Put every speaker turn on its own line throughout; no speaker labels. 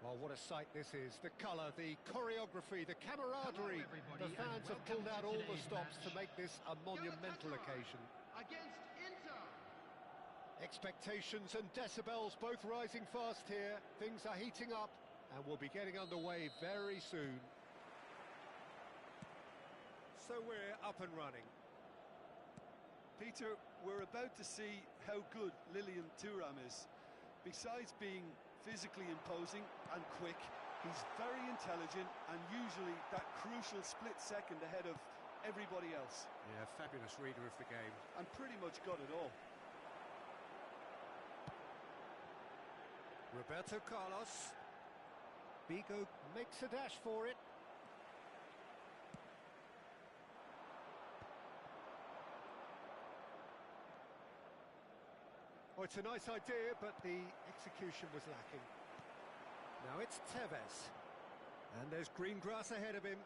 Oh, what a sight this is. The colour, the choreography, the camaraderie. The fans have pulled out all the stops to make this a monumental occasion.
Against Inter.
Expectations and decibels both rising fast here. Things are heating up and we'll be getting underway very soon. So we're up and running.
Peter, we're about to see how good Lilian Thuram is. Besides being physically imposing and quick, he's very intelligent and usually that crucial split second ahead of everybody else.
Yeah, fabulous reader of the game.
And pretty much got it all.
Roberto Carlos. Bigo makes a dash for it. Oh, it's a nice idea, but the execution was lacking. Now it's Tevez. And there's green grass ahead of him.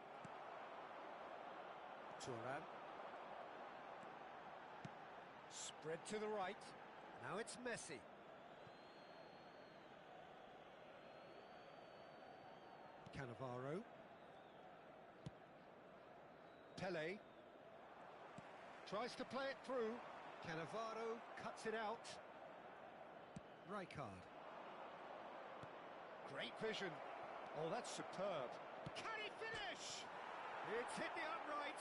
Thuram. Spread to the right. Now it's Messi. Cannavaro. Pele. Tries to play it through. Cannavaro cuts it out. Rijkaard. Great vision. Oh, that's superb. Can he finish? It's hit the upright.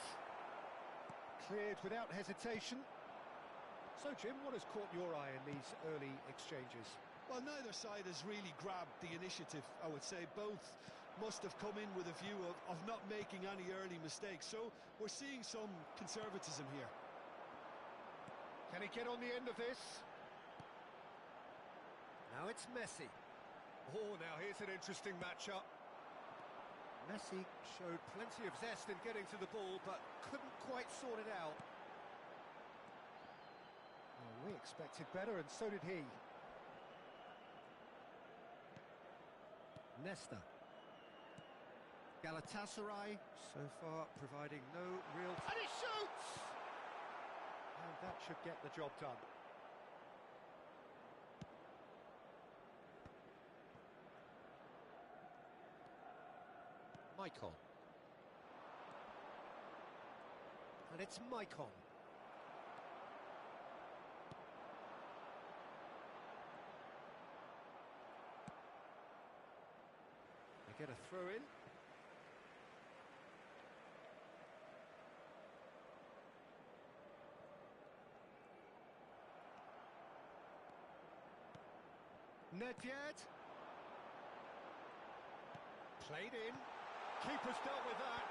Cleared without hesitation. So, Jim, what has caught your eye in these early exchanges?
Well, neither side has really grabbed the initiative, I would say. Both must have come in with a view of not making any early mistakes. So we're seeing some conservatism here.
Can he get on the end of this? Now it's Messi. Oh, now here's an interesting matchup. Messi showed plenty of zest in getting to the ball, but couldn't quite sort it out. Well, we expected better, and so did he. Nesta. Galatasaray, so far providing no real... And he shoots! And that should get the job done. Maicon. And it's Maicon. They get a throw in. Nedved. Played in. Keeper's dealt with that.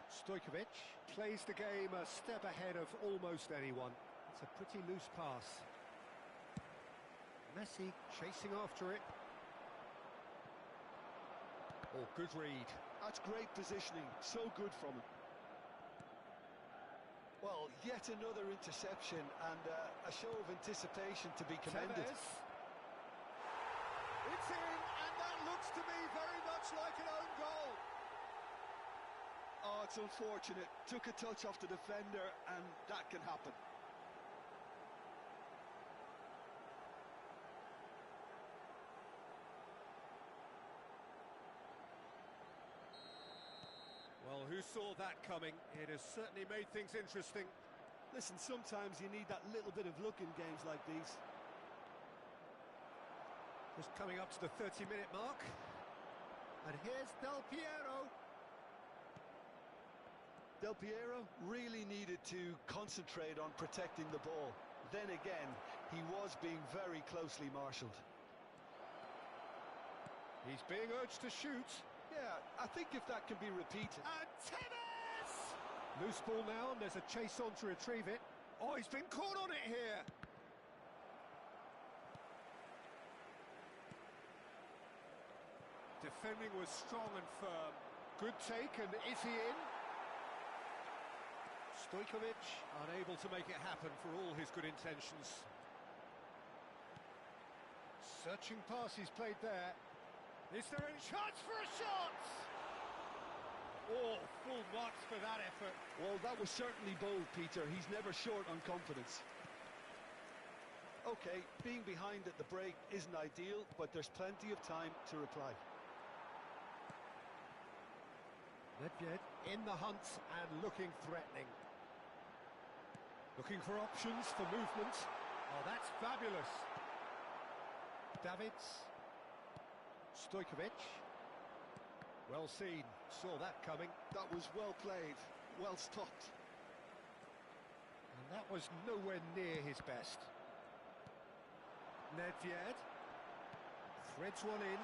Stojkovic plays the game a step ahead of almost anyone. It's a pretty loose pass. Messi chasing after it. Oh, good read.
That's great positioning, so good from him. Well, yet another interception and a show of anticipation to be commended.
Tevez. It's in, and that looks to me very much like an own goal.
Oh, it's unfortunate. Took a touch off the defender, and that can happen.
Well, who saw that coming? It has certainly made things interesting.
Listen, sometimes you need that little bit of luck in games like these.
Just coming up to the 30-minute mark. And here's Del Piero.
Del Piero really needed to concentrate on protecting the ball. Then again, he was being very closely marshalled.
He's being urged to shoot.
Yeah, I think if that can be repeated.
And Tevez! Loose ball now, and there's a chase on to retrieve it. Oh, he's been caught on it here. Defending was strong and firm. Good take, and is he in? Stojkovic unable to make it happen for all his good intentions. Searching pass he's played there. Is there any chance for a shot? Oh, full marks for that effort.
Well, that was certainly bold, Peter. He's never short on confidence. Okay, being behind at the break isn't ideal, but there's plenty of time to reply.
Nedved in the hunt and looking threatening. Looking for options for movement. Oh, that's fabulous. Davids. Stojkovic. Well seen. Saw that coming.
That was well played, well stopped.
And that was nowhere near his best. Nedved. Threads one in.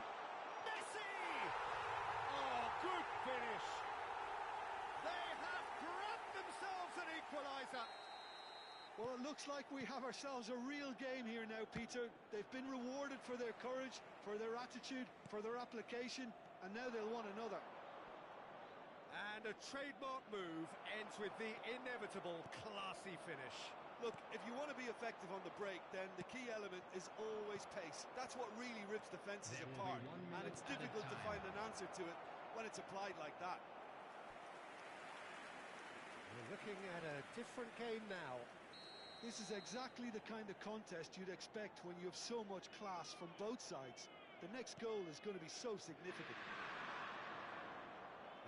Messi! Oh, good finish. They have grabbed themselves an equaliser.
Well, it looks like we have ourselves a real game here now, Peter. They've been rewarded for their courage, for their attitude, for their application, and now they'll want another.
And a trademark move ends with the inevitable classy finish.
Look, if you want to be effective on the break, then the key element is always pace. That's what really rips defences apart, and it's difficult to find an answer to it when it's applied like that.
We're looking at a different game now.
This is exactly the kind of contest you'd expect when you have so much class from both sides. The next goal is going to be so significant.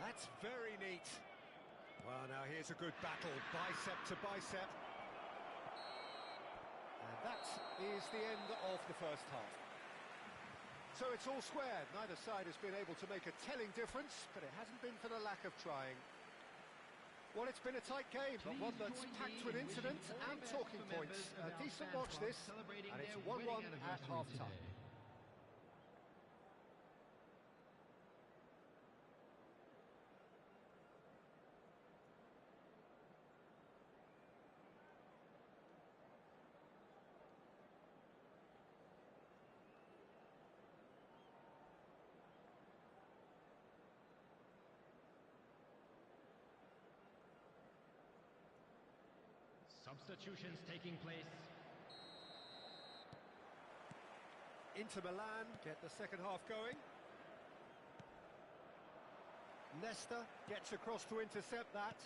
That's very neat. Well, now here's a good battle, bicep to bicep. And that is the end of the first half. So it's all squared. Neither side has been able to make a telling difference, but it hasn't been for the lack of trying. Well, it's been a tight game, but one that's packed with incident and talking points. A decent watch this, and it's 1-1 at half-time.
Substitutions taking place.
Inter Milan get the second half going. Nesta gets across to intercept that.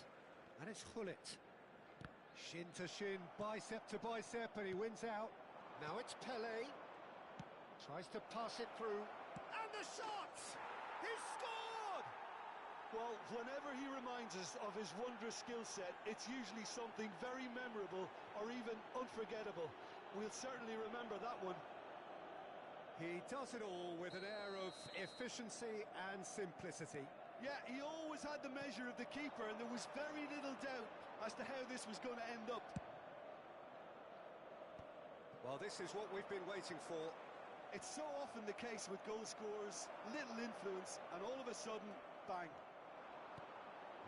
And it's Gullit. Shin to shin, bicep to bicep, and he wins out. Now it's Pelé. Tries to pass it through. And the shot! He's scored!
Well, whenever he reminds us of his wondrous skill set, it's usually something very memorable or even unforgettable. We'll certainly remember that one.
He does it all with an air of efficiency and simplicity.
Yeah, he always had the measure of the keeper, and there was very little doubt as to how this was going to end up.
Well, this is what we've been waiting for.
It's so often the case with goal scorers, little influence, and all of a sudden, bang.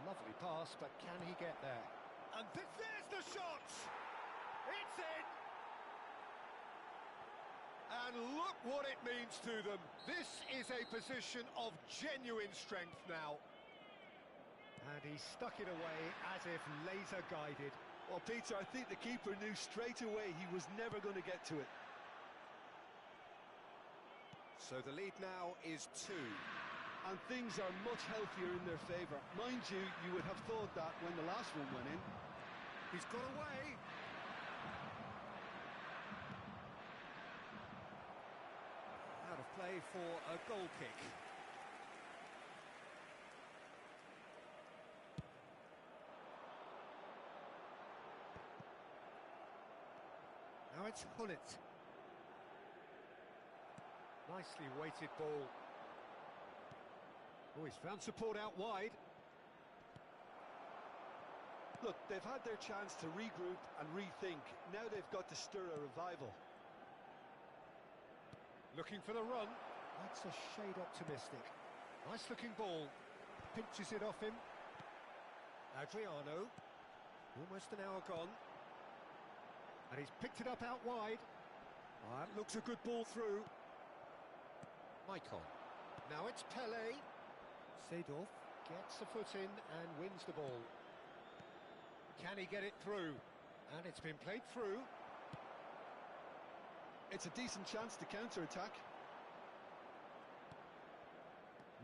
Lovely pass, but can he get there? And there's the shot! It's in! And look what it means to them. This is a position of genuine strength now. And he stuck it away as if laser guided.
Well, Peter, I think the keeper knew straight away he was never going to get to it.
So the lead now is 2.
And things are much healthier in their favour. Mind you, you would have thought that when the last one went in.
He's got away. Out of play for a goal kick. Now it's Gullit. Nicely weighted ball. Oh, he's found support out wide.
Look, they've had their chance to regroup and rethink. Now they've got to stir a revival.
Looking for the run. That's a shade optimistic. Nice looking ball. Pinches it off him. Adriano. Almost an hour gone. And he's picked it up out wide. Oh, that looks a good ball through. Maicon. Now it's Pelé. Seedorf gets a foot in and wins the ball. Can he get it through? And it's been played through.
It's a decent chance to counter-attack.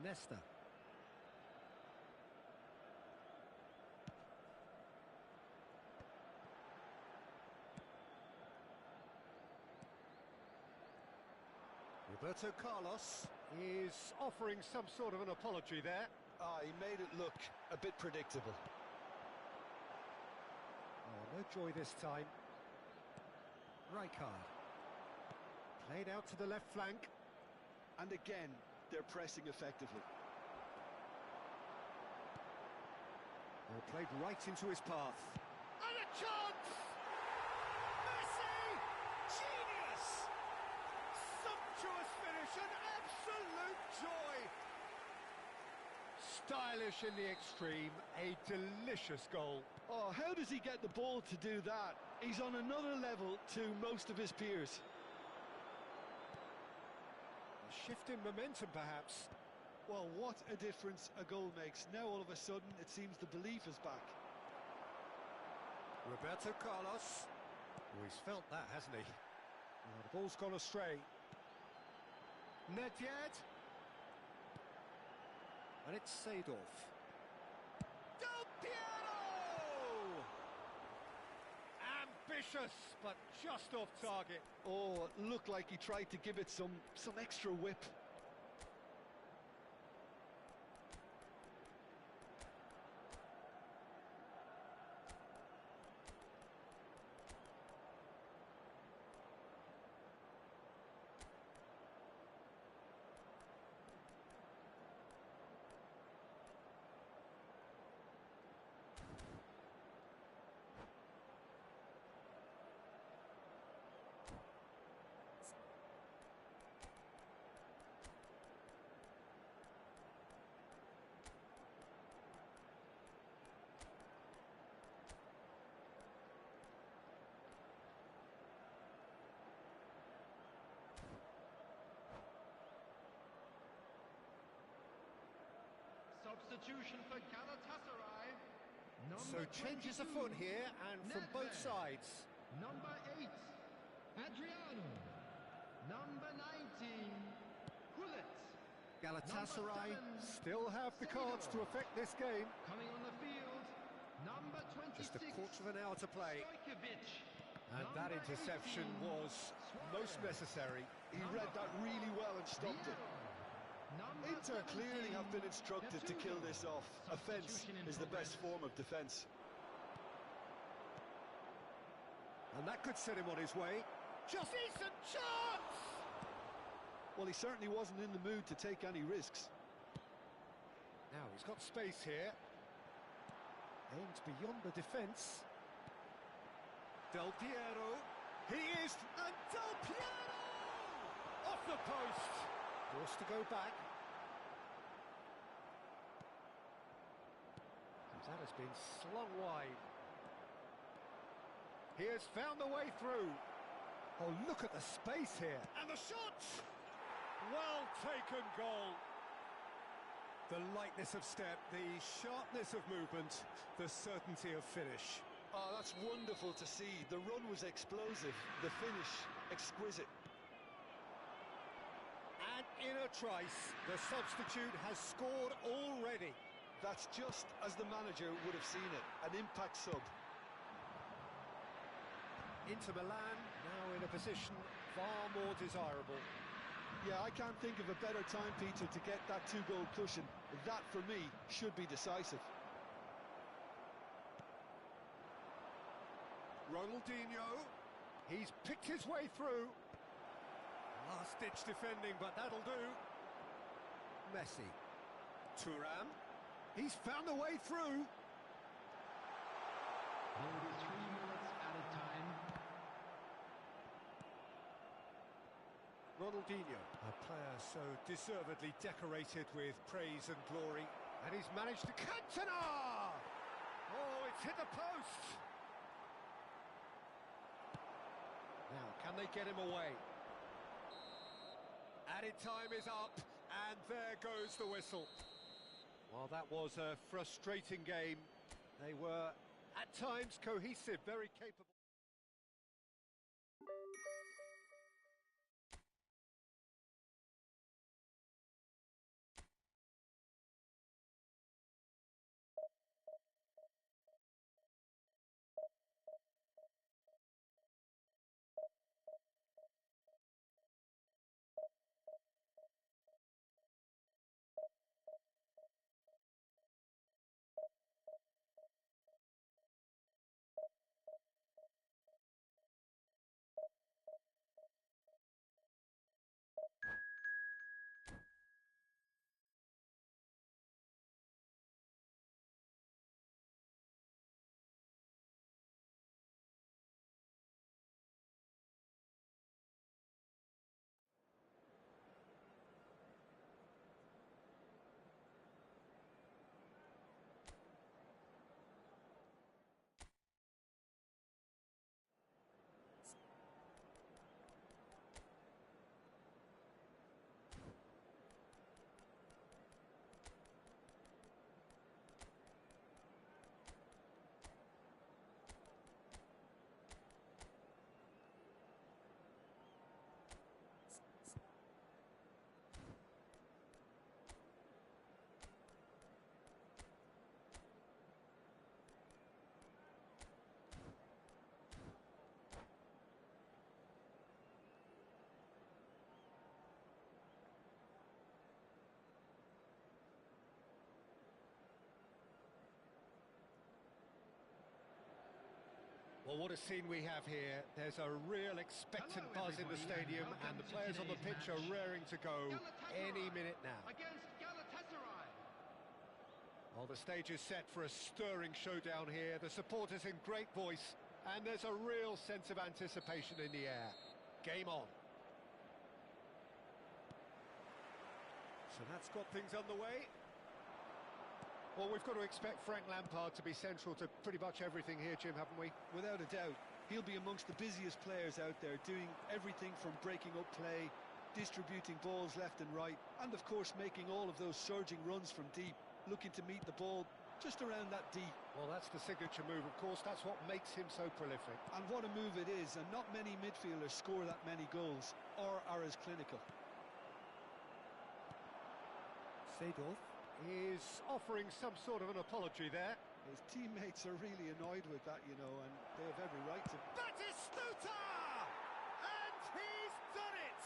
Nesta. Roberto Carlos is offering some sort of an apology there.
Ah, he made it look a bit predictable.
Oh, no joy this time. Rijkaard. Played out to the left flank.
And again, they're pressing effectively.
Ball played right into his path. And a chance! Messi! Genius! Sumptuous finish, an absolute joy! Stylish in the extreme, a delicious goal.
Oh, how does he get the ball to do that? He's on another level to most of his peers.
A shift in momentum, perhaps.
Well, what a difference a goal makes. Now, all of a sudden, it seems the belief is back.
Roberto Carlos. Oh, he's felt that, hasn't he? Oh, the ball's gone astray. Nedved. And it's Seedorf. Del Piero! Ambitious, but just off target.
Oh, it looked like he tried to give it some extra whip.
Substitution for Galatasaray.
So changes afoot here, and from both sides.
Number 8, Adriano. Number 19, Gullit.
Galatasaray
Number 7,
still have the cards to affect this game.
Coming on the field, number 26,
Just a quarter of an hour to play.
Stojkovic.
And that
Number
interception
18,
was most
Suarez.
necessary.
He read that really well and stopped it.
Number
Inter clearly
17,
have been instructed to kill this off. Offence
Substitution in
is the best
progress.
form of defence.
And that could set him on his way. Just decent chance!
Well, he certainly wasn't in the mood to take any risks.
Now he's got space here. Aimed beyond the defence. Del Piero. He is... And Del Piero! Off the post! Forced to go back. That has been slung wide. He has found the way through. Oh, look at the space here. And the shot! Well taken goal. The lightness of step, the sharpness of movement, the certainty of finish.
Oh, that's wonderful to see. The run was explosive, the finish exquisite.
And in a trice, the substitute has scored already.
That's just as the manager would have seen it, an impact sub.
Inter Milan now in a position far more desirable.
Yeah, I can't think of a better time, Peter, to get that two-goal cushion. That, for me, should be decisive.
Ronaldinho, he's picked his way through. Last-ditch defending, but that'll do. Messi. Thuram. He's found a way through.
There will be 3 minutes added time.
Ronaldinho, a player so deservedly decorated with praise and glory. And he's managed to... Cantona! Oh, it's hit the post! Now, can they get him away? Added time is up, and there goes the whistle. Well, that was a frustrating game. They were, at times, cohesive, very capable. Well, what a scene we have here. There's a real expectant
Hello,
buzz in the
everybody, and
stadium, and
welcome
the
to
players on the
today's
pitch are
match.
raring to go
Galatasaray
any minute now.
Against Galatasaray.
Well, the stage is set for a stirring showdown here. The supporters in great voice, and there's a real sense of anticipation in the air. Game on. So that's got things underway. Well, we've got to expect Frank Lampard to be central to pretty much everything here, Jim, haven't we?
Without a doubt, he'll be amongst the busiest players out there, doing everything from breaking up play, distributing balls left and right, and of course making all of those surging runs from deep, looking to meet the ball just around that D.
Well, that's the signature move, of course. That's what makes him so prolific.
And what a move it is, and not many midfielders score that many goals or are as clinical.
Seedorf is offering some sort of an apology there.
His teammates are really annoyed with that, you know, and they have every right to.
Batistuta! And he's done it!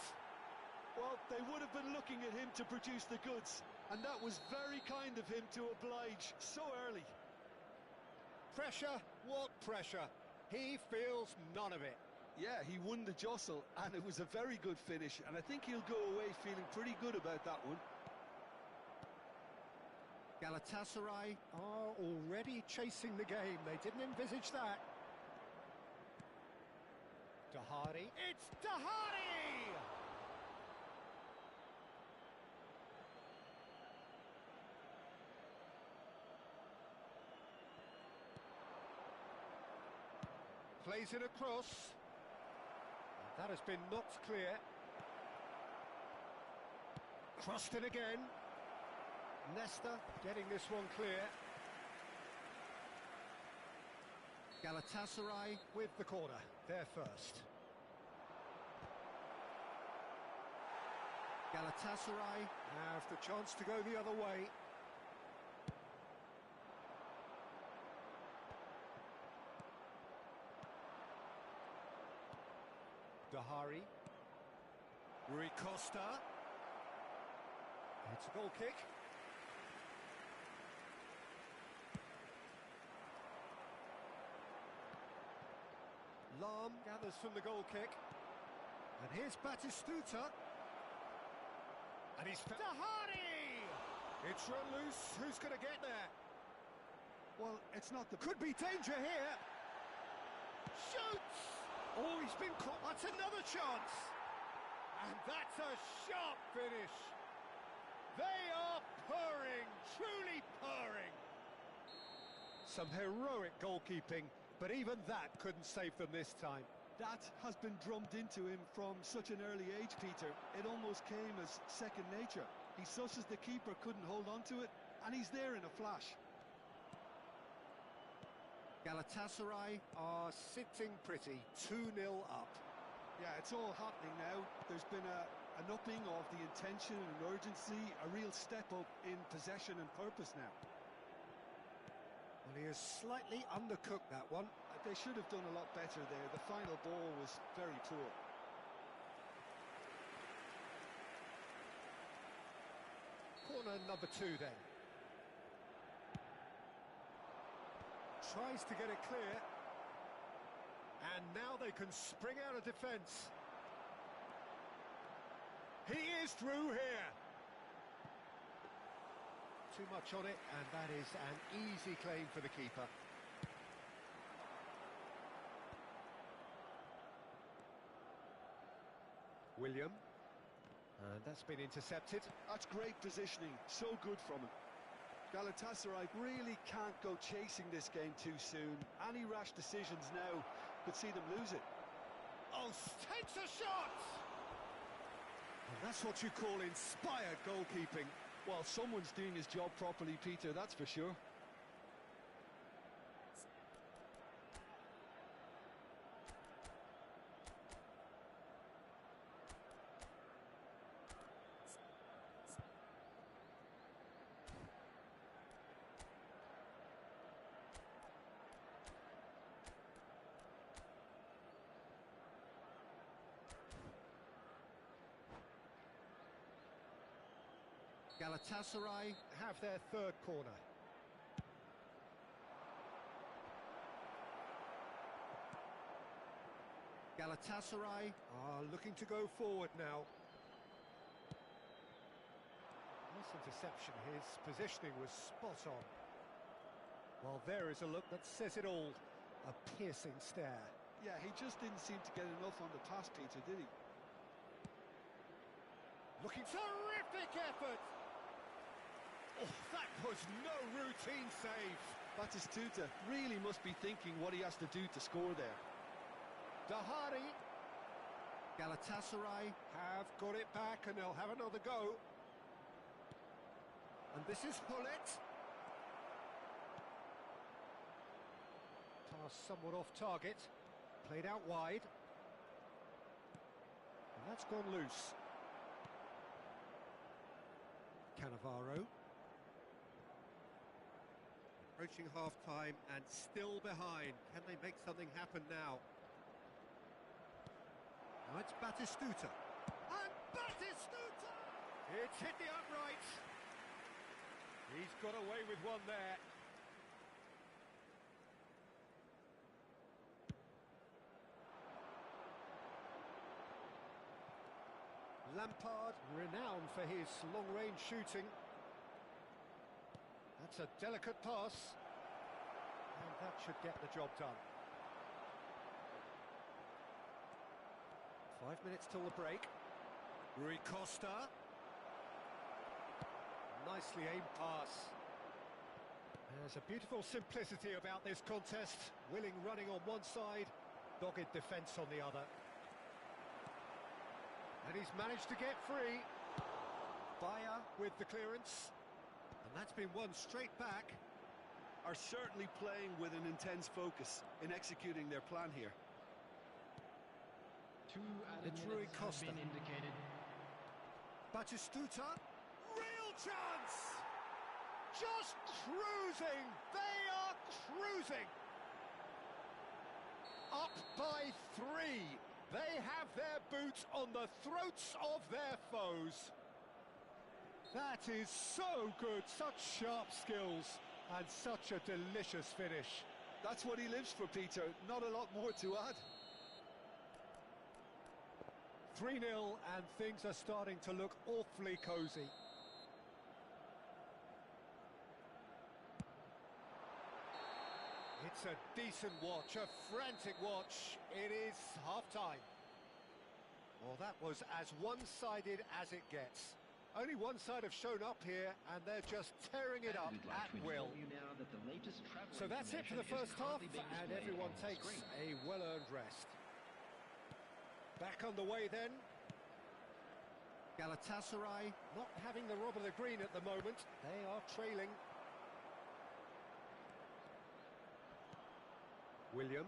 Well, they would have been looking at him to produce the goods, and that was very kind of him to oblige so early.
Pressure? What pressure? He feels none of it.
Yeah, he won the jostle, and it was a very good finish, and I think he'll go away feeling pretty good about that one.
Galatasaray are already chasing the game. They didn't envisage that. Dahari. It's Dahari! Plays it across. That has been knocked clear. Crossed it again. Nesta getting this one clear. Galatasaray with the corner. They're first. Galatasaray have the chance to go the other way. Dahari. Rui Costa. It's a goal kick. Lam gathers from the goal kick. And here's Batistuta. And he's... Dahari! It's run loose. Who's going to get there?
Well, it's not the...
Could be danger here. Shoots! Oh, he's been caught. That's another chance. And that's a sharp finish. They are purring, truly purring. Some heroic goalkeeping, but even that couldn't save them this time.
That has been drummed into him from such an early age, Peter. It almost came as second nature. He susses the keeper, couldn't hold on to it, and he's there in a flash.
Galatasaray are sitting pretty, 2-0 up.
Yeah, it's all happening now. There's been an upping of the intention and urgency, a real step up in possession and purpose now.
Well, he has slightly undercooked that one.
They should have done a lot better there. The final ball was very poor.
Corner number 2 then. Tries to get it clear. And now they can spring out of defence. He is through here. Too much on it, and that is an easy claim for the keeper. William. And that's been intercepted.
That's great positioning, so good from him. Galatasaray really can't go chasing this game too soon. Any rash decisions now could see them lose it.
Oh, takes a shot! And that's what you call inspired goalkeeping.
Well, someone's doing his job properly, Peter, that's for sure.
Galatasaray have their third corner. Galatasaray are looking to go forward now. Nice interception, his positioning was spot on. Well, there is a look that says it all. A piercing stare.
Yeah, he just didn't seem to get enough on the pass, Peter, did he?
Looking terrific effort! Oh, that was no routine save.
Batistuta really must be thinking what he has to do to score there.
Dahari. Galatasaray have got it back and they'll have another go. And this is Hullet. Pass somewhat off target. Played out wide. And that's gone loose. Cannavaro. Approaching half-time and still behind. Can they make something happen now? Now it's Batistuta. And Batistuta! It's hit the uprights. He's got away with one there. Lampard, renowned for his long-range shooting. That's a delicate pass. And that should get the job done. 5 minutes till the break. Rui Costa. Nicely aimed pass. There's a beautiful simplicity about this contest. Willing running on one side, dogged defence on the other. And he's managed to get free. Bayer with the clearance. And that's been won straight back.
Are certainly playing with an intense focus in executing their plan here.
It's Rui Costa.
Indicated.
Batistuta. Real chance! Just cruising! They are cruising! Up by 3. They have their boots on the throats of their foes. That is so good, such sharp skills and such a delicious finish.
That's what he lives for, Peter. Not a lot more to add.
3-0 and things are starting to look awfully cosy. It's a decent watch, a frantic watch. It is half-time. Well, that was as one-sided as it gets. Only one side have shown up here, and they're just tearing it up at will. So that's it for the first half, and everyone takes a well-earned rest. Back on the way then. Galatasaray not having the rob of the green at the moment. They are trailing. William.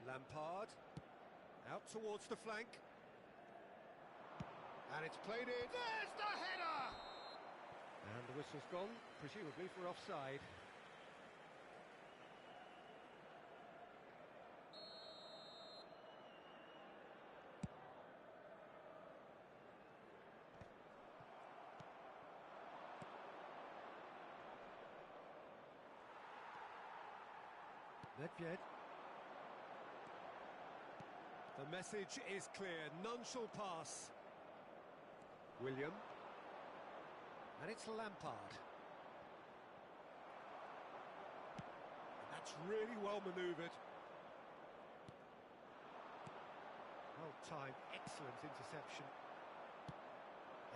Lampard. Out towards the flank. And it's played in. There's the header! And the whistle's gone, presumably for offside. Nedved. The message is clear, none shall pass. William. And it's Lampard. And that's really well manoeuvred. Well timed, excellent interception.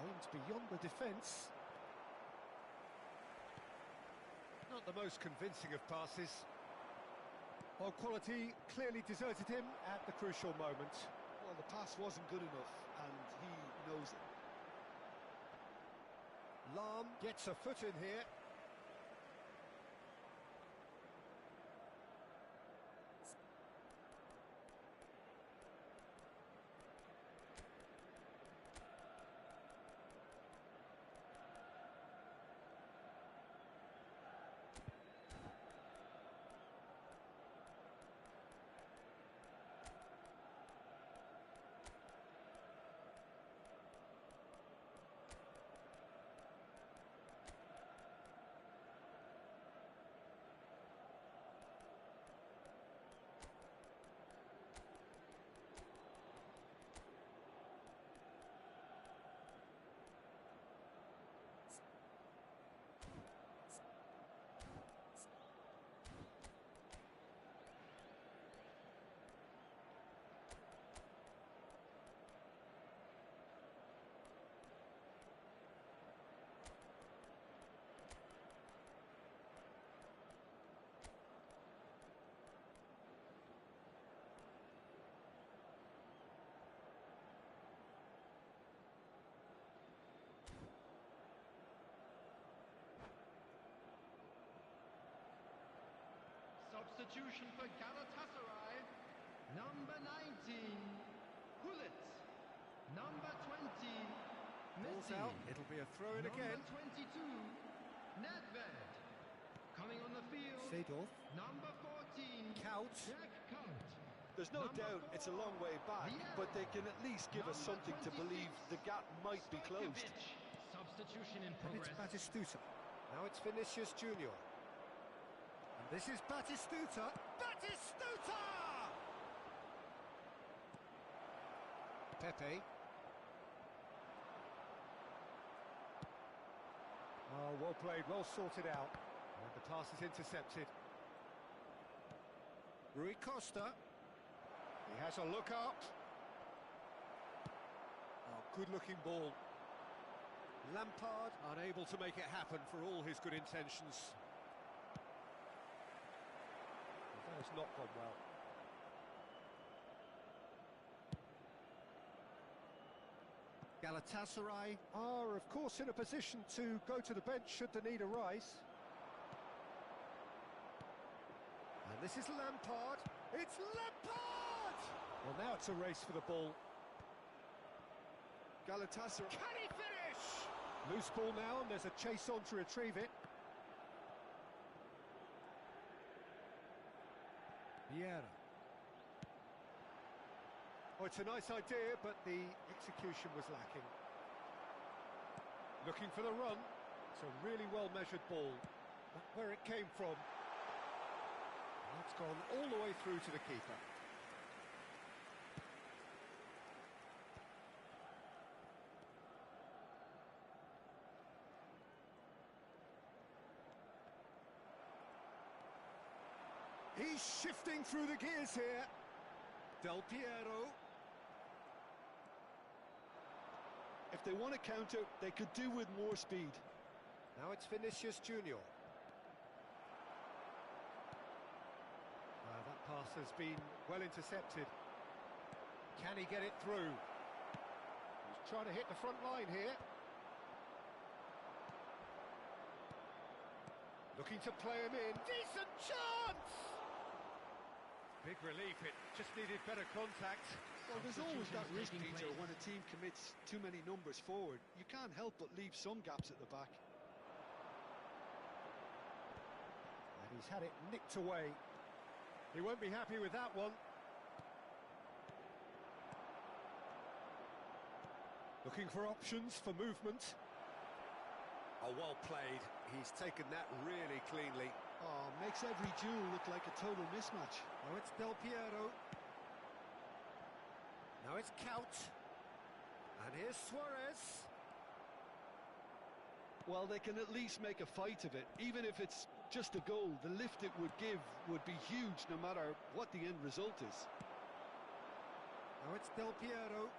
Aimed beyond the defence. Not the most convincing of passes. Well, quality clearly deserted him at the crucial moment.
Well, the pass wasn't good enough, and he knows it.
Lahm gets a foot in here.
Substitution for Galatasaray. Number 19, Gullit. Number 20,
Ball's
Messi.
out, it'll be a throw-in again.
Number 22, Nedved. Coming on the field,
Seedorf,
number 14,
Couch.
Jack Count.
There's no
Number
doubt it's a
4,
long way back, but they can at least give us
Number
something to
26,
believe the gap might be closed.
Stojkovic. Substitution in
And it's
progress.
Batistuta. Now it's Vinicius Junior. And this is Batistuta. Batistuta! Pepe. Oh, well played, well sorted out. And the pass is intercepted. Rui Costa. He has a look up. Oh, good-looking ball. Lampard unable to make it happen for all his good intentions. That has not gone well. Galatasaray are, of course, in a position to go to the bench should the need arise. And this is Lampard. It's Lampard! Well, now it's a race for the ball.
Galatasaray.
Can he finish? Loose ball now, and there's a chase on to retrieve it. Vieira. Oh, it's a nice idea, but the execution was lacking. Looking for the run. It's a really well-measured ball. But where it came from. That's gone all the way through to the keeper. He's shifting through the gears here. Del Piero.
If they want to counter, they could do with more speed.
Now it's Vinicius Junior. That pass has been well intercepted. Can he get it through? He's trying to hit the front line here. Looking to play him in. Decent chance! Big relief, it just needed better contact.
Well, there's always that risk,
Taking
Peter,
place.
when a team commits too many numbers forward. You can't help but leave some gaps at the back.
And he's had it nicked away. He won't be happy with that one. Looking for options for movement. Oh, well played. He's taken that really cleanly.
Oh, makes every duel look like a total mismatch.
Now it's Del Piero. Now it's Couch. And here's Suarez.
Well, they can at least make a fight of it. Even if it's just a goal, the lift it would give would be huge no matter what the end result is.
Now it's Del Piero.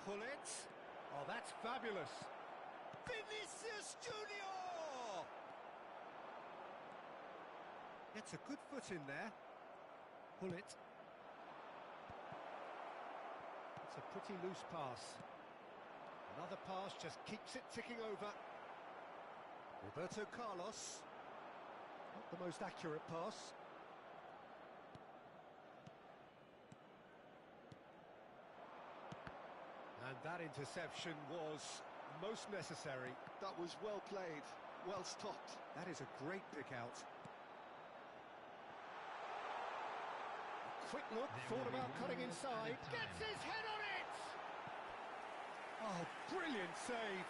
Gullit. Oh, that's fabulous. Vinicius Junior! Gets a good foot in there. Gullit. It's a pretty loose pass. Another pass just keeps it ticking over. Roberto Carlos. Not the most accurate pass. And that interception was most necessary.
That was well played, well stopped.
That is a great pick out. A quick look, thought about cutting inside. Gets his head on it! Oh, brilliant save.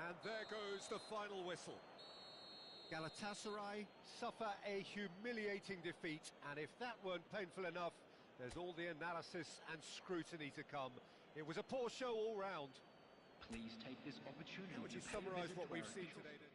And there goes the final whistle. Galatasaray suffer a humiliating defeat, and if that weren't painful enough, there's all the analysis and scrutiny to come. It was a poor show all round.
Please take this opportunity
How would you
to pay a
summarise
visit
what
to
we've
our
seen
official
today?